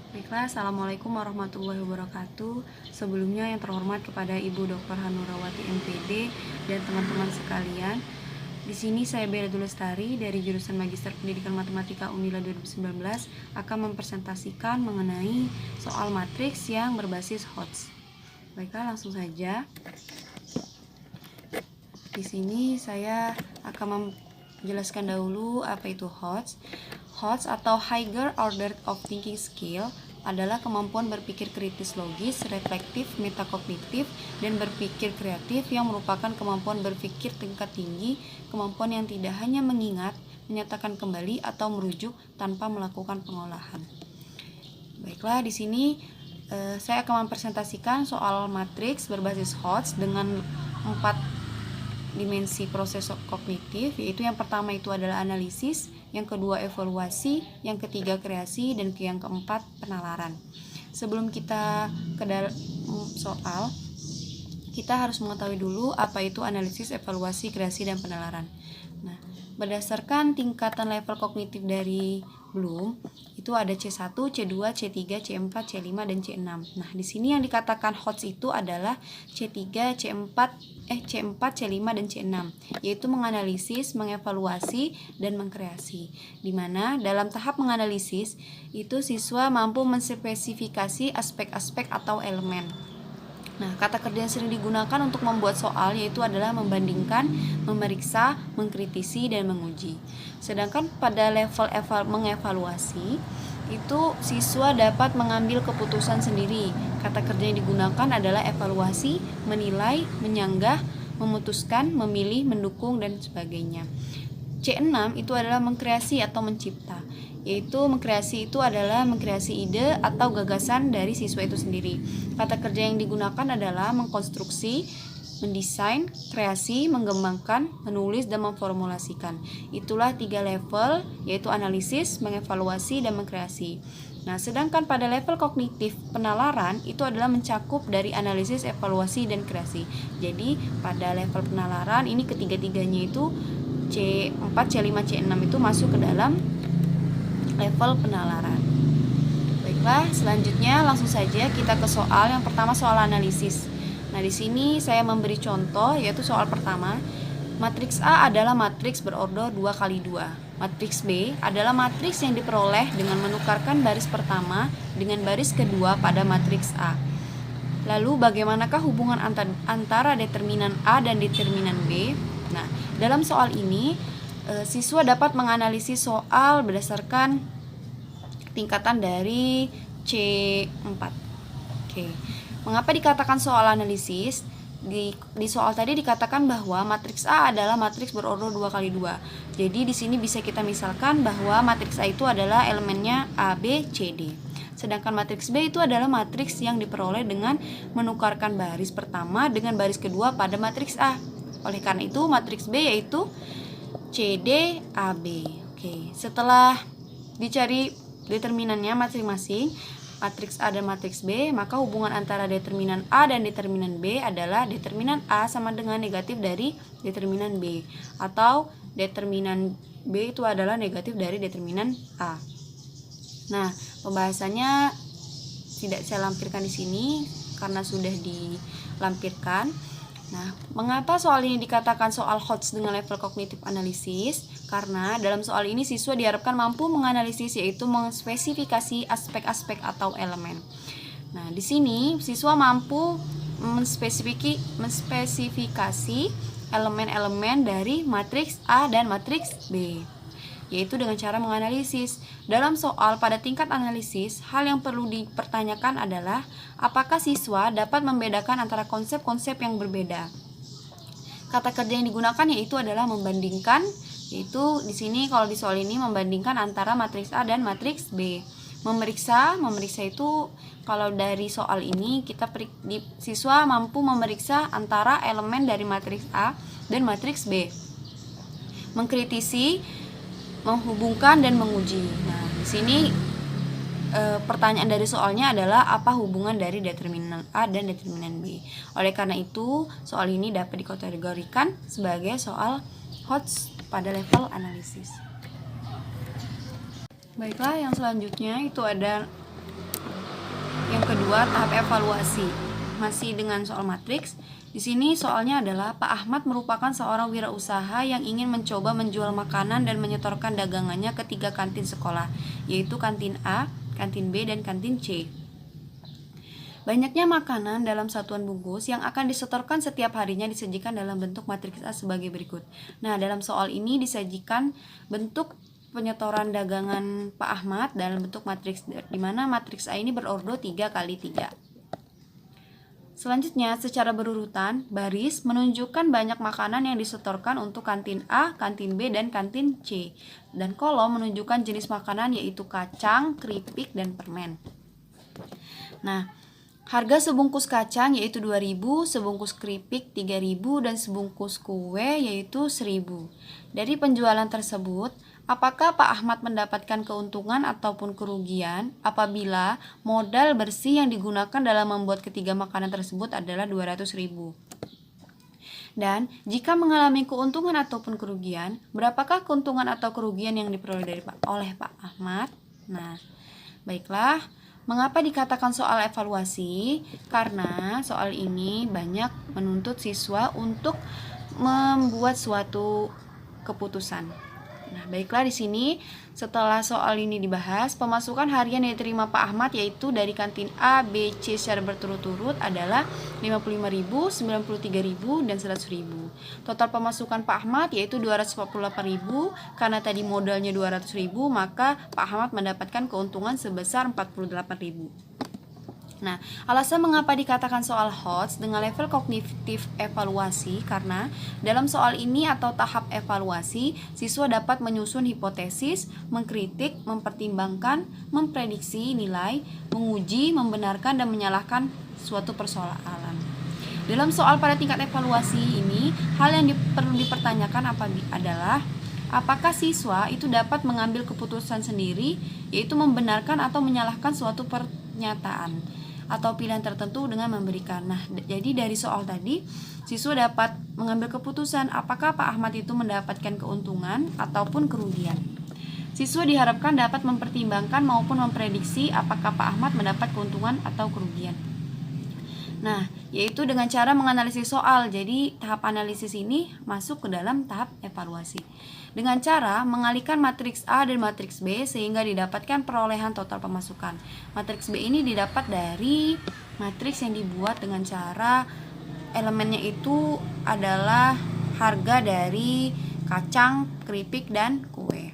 Baiklah, Assalamualaikum warahmatullahi wabarakatuh. Sebelumnya yang terhormat kepada Ibu Dr. Hanurawati MPD dan teman-teman sekalian. Di sini saya Bella Dulestari dari jurusan Magister Pendidikan Matematika Unila 2019 akan mempresentasikan mengenai soal matriks yang berbasis Hodge. Baiklah, langsung saja. Di sini saya akan menjelaskan dahulu apa itu Hodge. Hodge atau Higher Order of Thinking Skill adalah kemampuan berpikir kritis logis, reflektif, metakognitif, dan berpikir kreatif yang merupakan kemampuan berpikir tingkat tinggi, kemampuan yang tidak hanya mengingat, menyatakan kembali, atau merujuk tanpa melakukan pengolahan. Baiklah, di sini saya akan mempresentasikan soal matriks berbasis Hodge dengan 4 dimensi proses kognitif, yaitu yang pertama itu adalah analisis, yang kedua evaluasi, yang ketiga kreasi, dan yang keempat penalaran. Sebelum kita ke dalam soal, kita harus mengetahui dulu apa itu analisis, evaluasi, kreasi, dan penalaran. Nah, berdasarkan tingkatan level kognitif dari Bloom, itu ada C1, C2, C3, C4, C5, dan C6. Nah, di sini yang dikatakan Hodge itu adalah C3, C4, C5, dan C6, yaitu menganalisis, mengevaluasi, dan mengkreasi. Di mana dalam tahap menganalisis, itu siswa mampu menspesifikasi aspek-aspek atau elemen. Nah, kata kerja yang sering digunakan untuk membuat soal yaitu adalah membandingkan, memeriksa, mengkritisi, dan menguji. Sedangkan pada level mengevaluasi, itu siswa dapat mengambil keputusan sendiri. Kata kerja yang digunakan adalah evaluasi, menilai, menyanggah, memutuskan, memilih, mendukung, dan sebagainya. C6 itu adalah mengkreasi atau mencipta, yaitu mengkreasi itu adalah mengkreasi ide atau gagasan dari siswa itu sendiri. Kata kerja yang digunakan adalah mengkonstruksi, mendesain, kreasi, mengembangkan, menulis, dan memformulasikan. Itulah 3 level, yaitu analisis, mengevaluasi, dan mengkreasi. Nah, sedangkan pada level kognitif penalaran itu adalah mencakup dari analisis, evaluasi, dan kreasi. Jadi pada level penalaran ini ketiga-tiganya itu C4, C5, C6 itu masuk ke dalam level penalaran. Baiklah, selanjutnya langsung saja kita ke soal. Yang pertama soal analisis. Nah, di sini saya memberi contoh yaitu soal pertama. Matriks A adalah matriks berorder 2 kali 2. Matriks B adalah matriks yang diperoleh dengan menukarkan baris pertama dengan baris kedua pada matriks A. Lalu bagaimanakah hubungan antara determinan A dan determinan B? Nah, dalam soal ini siswa dapat menganalisis soal berdasarkan tingkatan dari C4. Oke. Mengapa dikatakan soal analisis? Di soal tadi dikatakan bahwa matriks A adalah matriks berorder 2 kali 2. Jadi di sini bisa kita misalkan bahwa matriks A itu adalah elemennya A, B, C, D. Sedangkan matriks B itu adalah matriks yang diperoleh dengan menukarkan baris pertama dengan baris kedua pada matriks A. Oleh karena itu matriks B yaitu CD, AB. Oke, setelah dicari determinannya masing-masing, matriks A dan matriks B, maka hubungan antara determinan A dan determinan B adalah determinan A sama dengan negatif dari determinan B, atau determinan B itu adalah negatif dari determinan A. Nah, pembahasannya tidak saya lampirkan di sini karena sudah dilampirkan. Nah, mengapa soal ini dikatakan soal Hodge dengan level kognitif analisis? Karena dalam soal ini siswa diharapkan mampu menganalisis, yaitu mengspesifikasi aspek-aspek atau elemen. Nah, di sini siswa mampu menspesifikasi elemen-elemen dari matriks A dan matriks B, yaitu dengan cara menganalisis. Dalam soal pada tingkat analisis, hal yang perlu dipertanyakan adalah apakah siswa dapat membedakan antara konsep-konsep yang berbeda. Kata kerja yang digunakan yaitu adalah membandingkan, yaitu di sini kalau di soal ini membandingkan antara matriks A dan matriks B. Memeriksa itu kalau dari soal ini siswa mampu memeriksa antara elemen dari matriks A dan matriks B. Mengkritisi, menghubungkan, dan menguji. Nah, di sini pertanyaan dari soalnya adalah apa hubungan dari determinan A dan determinan B. Oleh karena itu, soal ini dapat dikategorikan sebagai soal Hodge pada level analisis. Baiklah, yang selanjutnya itu ada kedua, tahap evaluasi. Masih dengan soal matriks. Di sini soalnya adalah Pak Ahmad merupakan seorang wirausaha yang ingin mencoba menjual makanan dan menyetorkan dagangannya ke 3 kantin sekolah, yaitu kantin A, kantin B, dan kantin C. Banyaknya makanan dalam satuan bungkus yang akan disetorkan setiap harinya disajikan dalam bentuk matriks A sebagai berikut. Nah, dalam soal ini disajikan bentuk penyetoran dagangan Pak Ahmad dalam bentuk matriks, di mana matriks A ini berordo 3 kali 3. Selanjutnya, secara berurutan, baris menunjukkan banyak makanan yang disetorkan untuk kantin A, kantin B, dan kantin C. Dan kolom menunjukkan jenis makanan yaitu kacang, keripik, dan permen. Nah, harga sebungkus kacang yaitu 2.000, sebungkus keripik 3.000, dan sebungkus kue yaitu 1.000. Dari penjualan tersebut, apakah Pak Ahmad mendapatkan keuntungan ataupun kerugian apabila modal bersih yang digunakan dalam membuat ketiga makanan tersebut adalah 200.000? Dan jika mengalami keuntungan ataupun kerugian, berapakah keuntungan atau kerugian yang diperoleh oleh Pak Ahmad? Nah, baiklah. Mengapa dikatakan soal evaluasi? Karena soal ini banyak menuntut siswa untuk membuat suatu keputusan. Nah, baiklah, di sini setelah soal ini dibahas, pemasukan harian yang diterima Pak Ahmad yaitu dari kantin A, B, C secara berturut-turut adalah 55.000, 93.000, dan 100.000. Total pemasukan Pak Ahmad yaitu 248.000. Karena tadi modalnya 200.000, maka Pak Ahmad mendapatkan keuntungan sebesar 48.000. Nah, alasan mengapa dikatakan soal HOTS dengan level kognitif evaluasi karena dalam soal ini atau tahap evaluasi, siswa dapat menyusun hipotesis, mengkritik, mempertimbangkan, memprediksi nilai, menguji, membenarkan, dan menyalahkan suatu persoalan. Dalam soal pada tingkat evaluasi ini, hal yang perlu dipertanyakan adalah apakah siswa itu dapat mengambil keputusan sendiri, yaitu membenarkan atau menyalahkan suatu pernyataan atau pilihan tertentu dengan memberikan. Nah, jadi dari soal tadi, siswa dapat mengambil keputusan apakah Pak Ahmad itu mendapatkan keuntungan ataupun kerugian. Siswa diharapkan dapat mempertimbangkan maupun memprediksi apakah Pak Ahmad mendapat keuntungan atau kerugian. Nah, yaitu dengan cara menganalisis soal. Jadi, tahap analisis ini masuk ke dalam tahap evaluasi. Dengan cara mengalihkan matriks A dan matriks B sehingga didapatkan perolehan total pemasukan. Matriks B ini didapat dari matriks yang dibuat dengan cara elemennya itu adalah harga dari kacang, keripik, dan kue.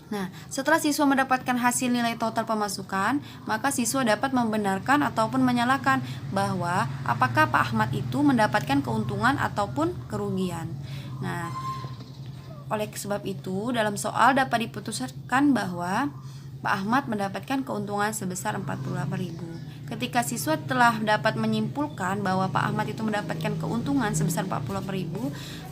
Nah, setelah siswa mendapatkan hasil nilai total pemasukan, maka siswa dapat membenarkan ataupun menyalahkan bahwa apakah Pak Ahmad itu mendapatkan keuntungan ataupun kerugian. Nah, oleh sebab itu, dalam soal dapat diputuskan bahwa Pak Ahmad mendapatkan keuntungan sebesar 48.000. Ketika siswa telah dapat menyimpulkan bahwa Pak Ahmad itu mendapatkan keuntungan sebesar 48.000,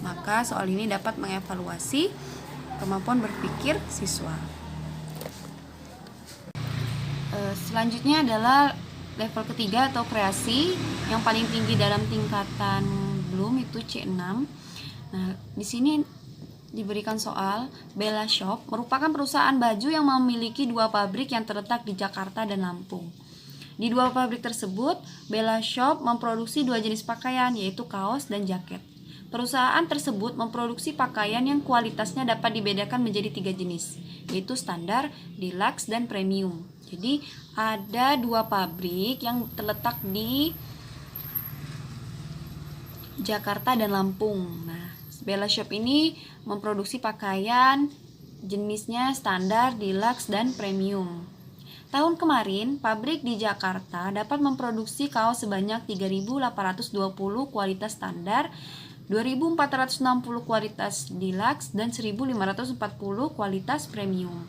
maka soal ini dapat mengevaluasi kemampuan berpikir siswa. Selanjutnya adalah level ketiga atau kreasi, yang paling tinggi dalam tingkatan Bloom itu C6. Nah, di sini diberikan soal Bella Shop merupakan perusahaan baju yang memiliki 2 pabrik yang terletak di Jakarta dan Lampung. Di 2 pabrik tersebut, Bella Shop memproduksi 2 jenis pakaian yaitu kaos dan jaket. Perusahaan tersebut memproduksi pakaian yang kualitasnya dapat dibedakan menjadi 3 jenis, yaitu standar, deluxe, dan premium. Jadi ada 2 pabrik yang terletak di Jakarta dan Lampung. Nah, Bella Shop ini memproduksi pakaian jenisnya standar, deluxe, dan premium. Tahun kemarin, pabrik di Jakarta dapat memproduksi kaos sebanyak 3.820 kualitas standar, 2.460 kualitas deluxe, dan 1.540 kualitas premium,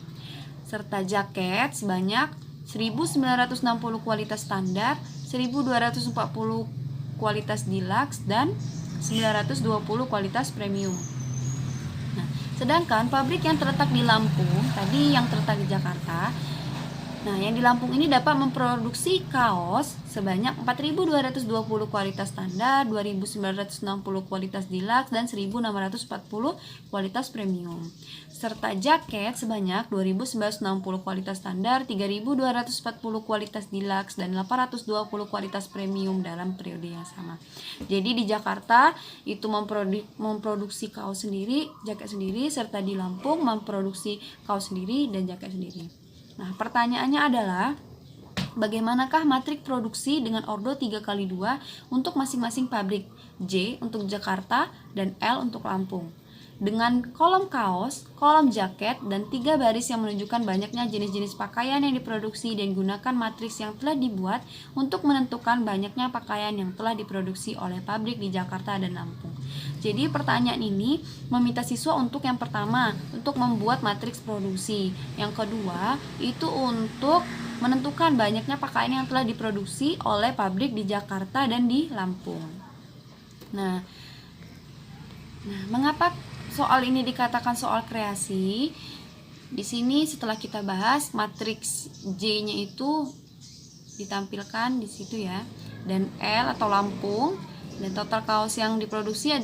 serta jaket sebanyak 1.960 kualitas standar, 1.240 kualitas deluxe, dan 920 kualitas premium. Nah, sedangkan pabrik yang terletak di Lampung, tadi yang terletak di Jakarta, Nah, yang di Lampung ini dapat memproduksi kaos sebanyak 4.220 kualitas standar, 2.960 kualitas deluxe, dan 1.640 kualitas premium. Serta jaket sebanyak 2.960 kualitas standar, 3.240 kualitas deluxe, dan 820 kualitas premium dalam periode yang sama. Jadi di Jakarta itu memproduksi kaos sendiri, jaket sendiri, serta di Lampung memproduksi kaos sendiri dan jaket sendiri. Nah, pertanyaannya adalah bagaimanakah matrik produksi dengan ordo 3x2 untuk masing-masing pabrik, J untuk Jakarta dan L untuk Lampung, dengan kolom kaos, kolom jaket, dan 3 baris yang menunjukkan banyaknya jenis-jenis pakaian yang diproduksi, dan gunakan matriks yang telah dibuat untuk menentukan banyaknya pakaian yang telah diproduksi oleh pabrik di Jakarta dan Lampung. Jadi pertanyaan ini meminta siswa untuk yang pertama, untuk membuat matriks produksi. Yang kedua, itu untuk menentukan banyaknya pakaian yang telah diproduksi oleh pabrik di Jakarta dan di Lampung. Nah, mengapa soal ini dikatakan soal kreasi? Di sini setelah kita bahas matriks J-nya itu ditampilkan di situ ya, dan L atau Lampung, dan total kaos yang diproduksi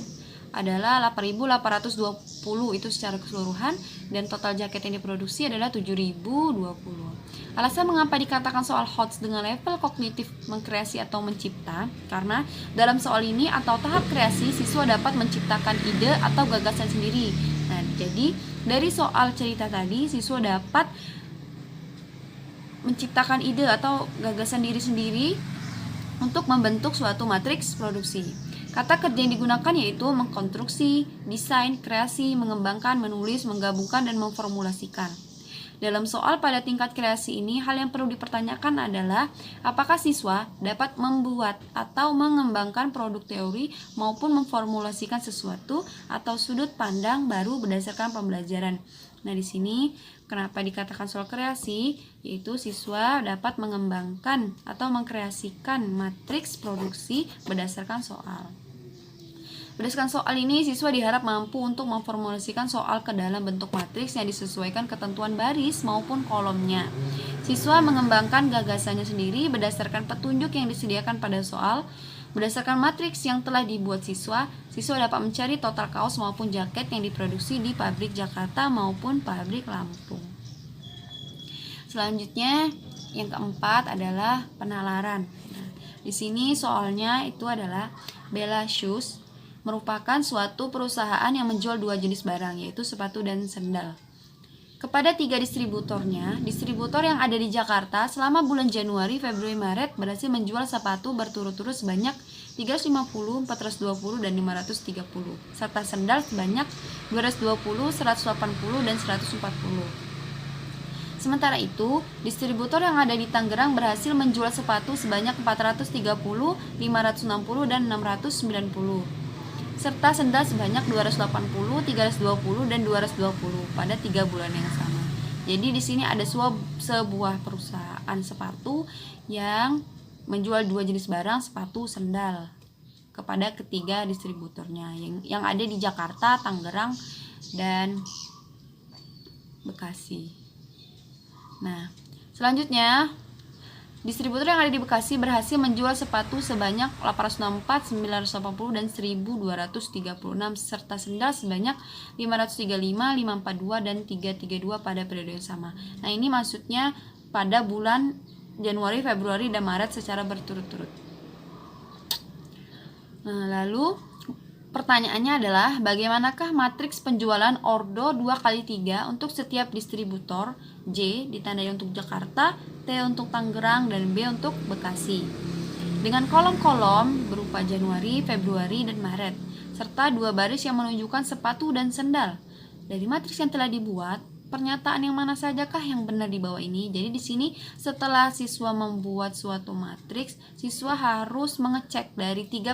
adalah 8.820 itu secara keseluruhan, dan total jaket yang diproduksi adalah 7.020. Alasan mengapa dikatakan soal HOTS dengan level kognitif mengkreasi atau mencipta, karena dalam soal ini atau tahap kreasi siswa dapat menciptakan ide atau gagasan sendiri. Nah, jadi dari soal cerita tadi siswa dapat menciptakan ide atau gagasan diri sendiri untuk membentuk suatu matriks produksi. Kata kerja yang digunakan yaitu mengkonstruksi, desain, kreasi, mengembangkan, menulis, menggabungkan, dan memformulasikan. Dalam soal pada tingkat kreasi ini, hal yang perlu dipertanyakan adalah apakah siswa dapat membuat atau mengembangkan produk teori maupun memformulasikan sesuatu atau sudut pandang baru berdasarkan pembelajaran. Nah, di sini kenapa dikatakan soal kreasi, yaitu siswa dapat mengembangkan atau mengkreasikan matriks produksi berdasarkan soal. Berdasarkan soal ini, siswa diharap mampu untuk memformulasikan soal ke dalam bentuk matriks yang disesuaikan ketentuan baris maupun kolomnya. Siswa mengembangkan gagasannya sendiri berdasarkan petunjuk yang disediakan pada soal. Berdasarkan matriks yang telah dibuat siswa dapat mencari total kaos maupun jaket yang diproduksi di pabrik Jakarta maupun pabrik Lampung. Selanjutnya, yang keempat adalah penalaran. Nah, di sini soalnya itu adalah Bella Shoes merupakan suatu perusahaan yang menjual 2 jenis barang, yaitu sepatu dan sendal, kepada 3 distributornya. Distributor yang ada di Jakarta selama bulan Januari, Februari, Maret berhasil menjual sepatu berturut-turut sebanyak 350, 420, dan 530, serta sendal sebanyak 220, 180, dan 140. Sementara itu, distributor yang ada di Tangerang berhasil menjual sepatu sebanyak 430, 560, dan 690, serta sendal sebanyak 280, 320, dan 220 pada 3 bulan yang sama. Jadi di sini ada sebuah perusahaan sepatu yang menjual 2 jenis barang, sepatu, sendal, kepada ketiga distributornya yang ada di Jakarta, Tangerang, dan Bekasi. Nah, selanjutnya distributor yang ada di Bekasi berhasil menjual sepatu sebanyak 864, 980, dan 1236, serta sendal sebanyak 535, 542, dan 332 pada periode yang sama. Nah, ini maksudnya pada bulan Januari, Februari, dan Maret secara berturut-turut. Nah, lalu pertanyaannya adalah bagaimanakah matriks penjualan ordo 2x3 untuk setiap distributor? J ditandai untuk Jakarta, T untuk Tangerang, dan B untuk Bekasi, dengan kolom-kolom berupa Januari, Februari, dan Maret, serta 2 baris yang menunjukkan sepatu dan sendal. Dari matriks yang telah dibuat, pernyataan yang mana sajakah yang benar di bawah ini? Jadi di sini setelah siswa membuat suatu matriks, siswa harus mengecek dari 3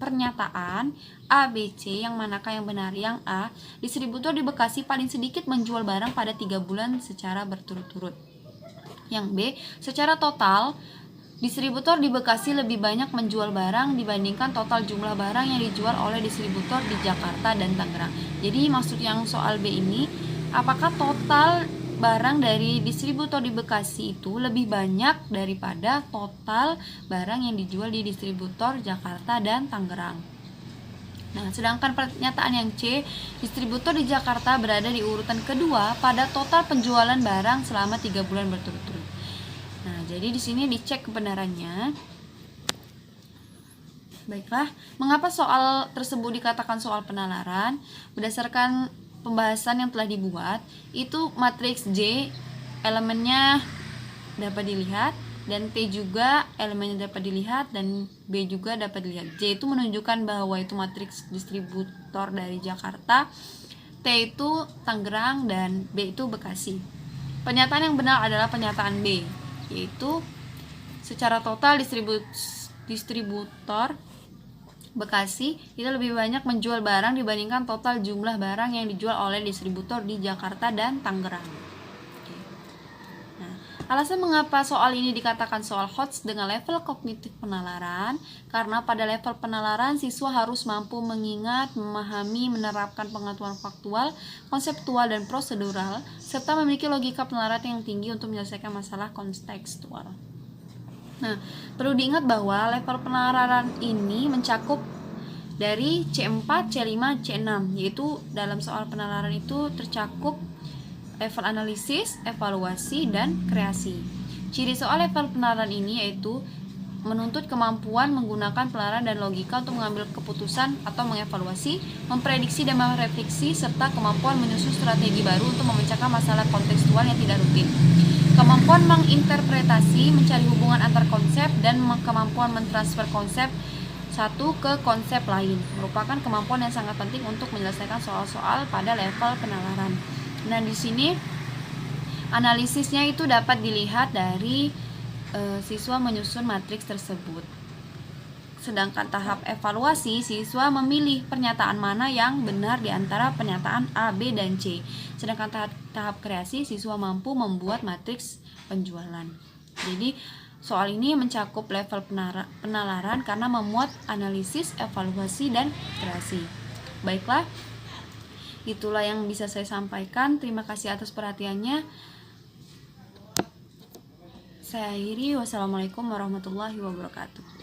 pernyataan A, B, C, yang manakah yang benar. Yang A, distributor di Bekasi paling sedikit menjual barang pada 3 bulan secara berturut-turut. Yang B, secara total distributor di Bekasi lebih banyak menjual barang dibandingkan total jumlah barang yang dijual oleh distributor di Jakarta dan Tangerang. Jadi maksud yang soal B ini, apakah total barang dari distributor di Bekasi itu lebih banyak daripada total barang yang dijual di distributor Jakarta dan Tangerang. Nah, sedangkan pernyataan yang C, distributor di Jakarta berada di urutan kedua pada total penjualan barang selama 3 bulan berturut-turut. Nah, jadi di sini dicek kebenarannya. Baiklah, mengapa soal tersebut dikatakan soal penalaran? Berdasarkan pembahasan yang telah dibuat, itu matriks J elemennya dapat dilihat, dan T juga elemennya dapat dilihat, dan B juga dapat dilihat. J itu menunjukkan bahwa itu matriks distributor dari Jakarta, T itu Tangerang, dan B itu Bekasi. Pernyataan yang benar adalah pernyataan B, yaitu secara total distributor Bekasi itu lebih banyak menjual barang dibandingkan total jumlah barang yang dijual oleh distributor di Jakarta dan Tangerang. Nah, alasan mengapa soal ini dikatakan soal HOTS dengan level kognitif penalaran, karena pada level penalaran siswa harus mampu mengingat, memahami, menerapkan pengetahuan faktual, konseptual, dan prosedural, serta memiliki logika penalaran yang tinggi untuk menyelesaikan masalah kontekstual. Nah, perlu diingat bahwa level penalaran ini mencakup dari C4, C5, C6, yaitu dalam soal penalaran itu tercakup level analisis, evaluasi, dan kreasi. Ciri soal level penalaran ini yaitu menuntut kemampuan menggunakan penalaran dan logika untuk mengambil keputusan atau mengevaluasi, memprediksi dan merefleksi, serta kemampuan menyusun strategi baru untuk memecahkan masalah kontekstual yang tidak rutin. Kemampuan menginterpretasi, mencari hubungan antar konsep, dan kemampuan mentransfer konsep satu ke konsep lain merupakan kemampuan yang sangat penting untuk menyelesaikan soal-soal pada level penalaran. Nah, di sini analisisnya itu dapat dilihat dari siswa menyusun matriks tersebut. Sedangkan tahap evaluasi, siswa memilih pernyataan mana yang benar di antara pernyataan A, B, dan C. Sedangkan tahap kreasi, siswa mampu membuat matriks penjualan. Jadi, soal ini mencakup level penalaran karena memuat analisis, evaluasi, dan kreasi. Baiklah, itulah yang bisa saya sampaikan. Terima kasih atas perhatiannya. Saya akhiri. Wassalamualaikum warahmatullahi wabarakatuh.